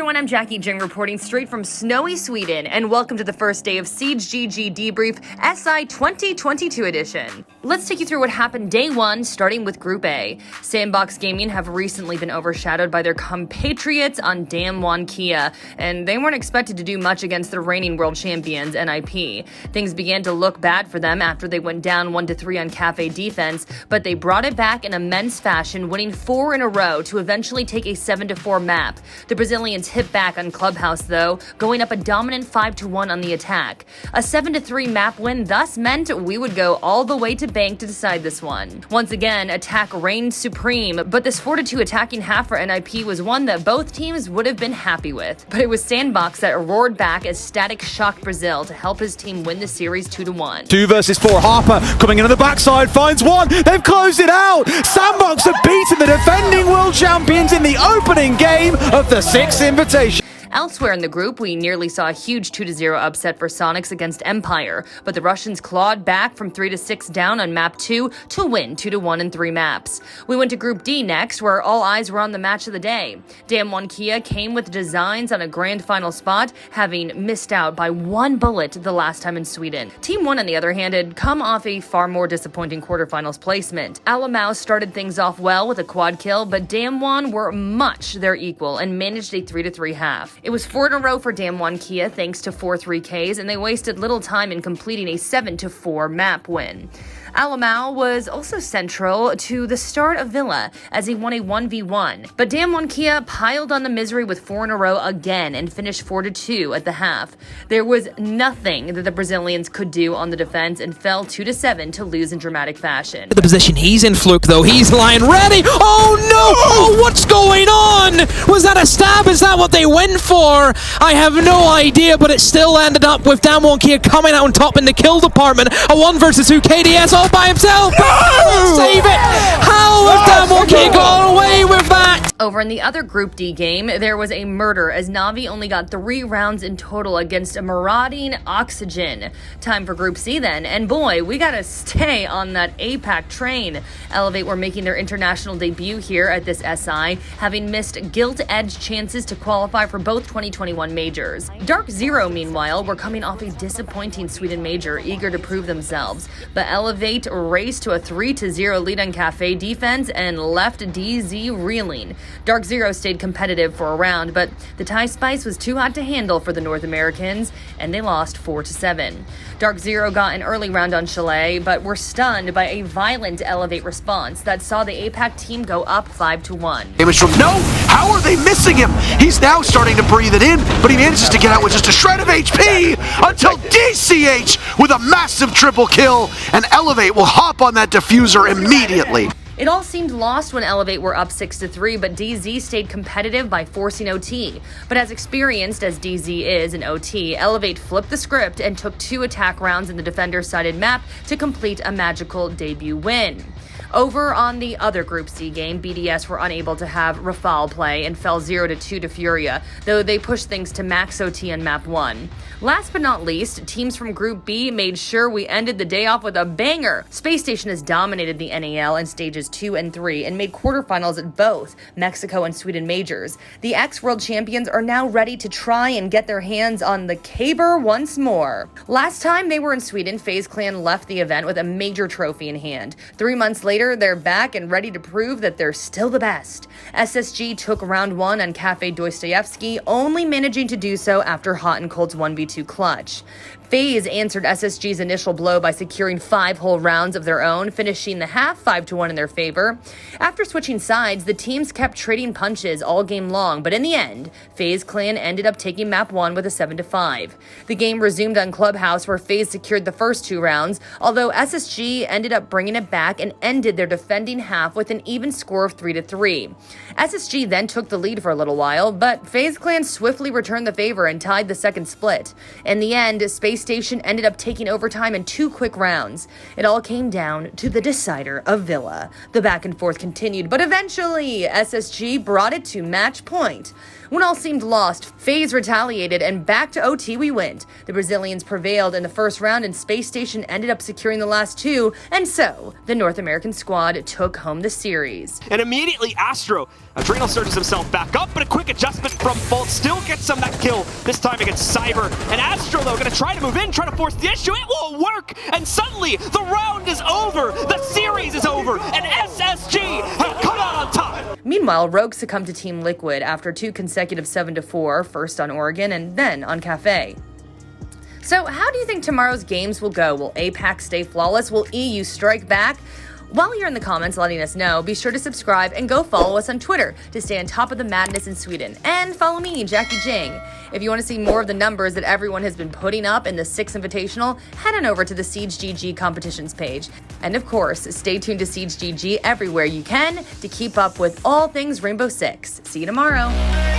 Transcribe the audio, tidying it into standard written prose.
everyone, I'm Jacki Jing reporting straight from snowy Sweden, and welcome to the first day of SiegeGG Debrief SI 2022 edition. Let's take you through what happened day one, starting with Group A. Sandbox Gaming have recently been overshadowed by their compatriots on Damwon Kia, and they weren't expected to do much against the reigning world champions, NIP. Things began to look bad for them after they went down 1-3 on Cafe defense, but they brought it back in immense fashion, winning 4 in a row to eventually take a 7-4 map. The Brazilians hit back on Clubhouse though, going up a dominant 5-1 on the attack. A 7-3 map win thus meant we would go all the way to bank to decide this one. Once again, attack reigned supreme, but this 4-2 attacking half for NIP was one that both teams would have been happy with. But it was Sandbox that roared back as Static shocked Brazil to help his team win the series 2-1. 2 versus 4. Harper coming in on the backside, finds one. They've closed it out. Sandbox have beaten the defending world champions in the opening game of the Six Invitational. Elsewhere in the group, we nearly saw a huge 2-0 upset for Sonics against Empire, but the Russians clawed back from 3-6 down on map 2 to win 2-1 in 3 maps. We went to Group D next, where all eyes were on the match of the day. Damwon Kia came with designs on a grand final spot, having missed out by 1 bullet the last time in Sweden. Team 1, on the other hand, had come off a far more disappointing quarterfinals placement. Alamau started things off well with a quad kill, but Damwon were much their equal and managed a 3-3 half. It was 4 in a row for Damwon Kia thanks to 4 3Ks, and they wasted little time in completing a 7-4 map win. Alamau was also central to the start of Villa as he won a 1v1, but Damwon Kia piled on the misery with 4 in a row again and finished 4-2 at the half. There was nothing that the Brazilians could do on the defense and fell 2-7 to lose in dramatic fashion. The position he's in, Fluke, though, he's lying ready. Oh no! Oh, what's going on? Was that a stab? Is that what they went for? I have no idea, but it still ended up with Damwon Kia coming out on top in the kill department. A 1 versus 2 KDS all by himself. No! Save it! How has Damwon Kia got away with that? Over in the other Group D game, there was a murder as Na'Vi only got 3 rounds in total against a marauding Oxygen. Time for Group C then, and boy, we gotta stay on that APAC train. Elevate were making their international debut here at this SI, having missed gilt-edged chances to qualify for both 2021 majors. Dark Zero, meanwhile, were coming off a disappointing Sweden major, eager to prove themselves, but Elevate raced to a 3-0 lead on Cafe defense and left DZ reeling. Dark Zero stayed competitive for a round, but the Thai spice was too hot to handle for the North Americans, and they lost 4-7. Dark Zero got an early round on Chalet, but were stunned by a violent Elevate response that saw the APAC team go up 5-1. Damage from No! How are they missing him? He's now starting to breathe it in, but he manages to get out with just a shred of HP until DCH with a massive triple kill, and Elevate will hop on that diffuser immediately. It all seemed lost when Elevate were up 6-3, but DZ stayed competitive by forcing OT. But as experienced as DZ is in OT, Elevate flipped the script and took 2 attack rounds in the defender-sided map to complete a magical debut win. Over on the other Group C game, BDS were unable to have Rafale play and fell 0-2 to Furia, though they pushed things to max OT on map 1. Last but not least, teams from Group B made sure we ended the day off with a banger. Space Station has dominated the NAL in stages 2 and 3 and made quarterfinals at both Mexico and Sweden majors. The ex-world champions are now ready to try and get their hands on the caber once more. Last time they were in Sweden, FaZe Clan left the event with a major trophy in hand. 3 months later, they're back and ready to prove that they're still the best. SSG took round 1 on Cafe Dostoevsky, only managing to do so after Hot and Cold's 1v2 clutch. FaZe answered SSG's initial blow by securing 5 whole rounds of their own, finishing the half 5-1 in their favor. After switching sides, the teams kept trading punches all game long, but in the end, FaZe Clan ended up taking map 1 with a 7-5. The game resumed on Clubhouse, where FaZe secured the first 2 rounds, although SSG ended up bringing it back and ended their defending half with an even score of 3-3. SSG then took the lead for a little while, but FaZe Clan swiftly returned the favor and tied the second split. In the end, Space Station ended up taking overtime in 2 quick rounds. It all came down to the decider of Villa. The back and forth continued, but eventually SSG brought it to match point. When all seemed lost, FaZe retaliated, and back to OT we went. The Brazilians prevailed in the first round, and Space Station ended up securing the last two, and so the North American squad took home the series. And immediately Astro, Adrenal surges himself back up, but a quick adjustment from Bolt still gets him that kill, this time against Cyber. And Astro, though, gonna try to move in, try to force the issue. It won't work, and suddenly the round is over, the series is over, and SSG have come out on top. Meanwhile, Rogue succumbed to Team Liquid after two consecutive 7-4, first on Oregon and then on Cafe. So how do you think tomorrow's games will go? Will APAC stay flawless? Will EU strike back? While you're in the comments letting us know, be sure to subscribe and go follow us on Twitter to stay on top of the madness in Sweden. And follow me, Jacki Jing. If you want to see more of the numbers that everyone has been putting up in the Six Invitational, head on over to the SiegeGG competitions page. And of course, stay tuned to SiegeGG everywhere you can to keep up with all things Rainbow Six. See you tomorrow.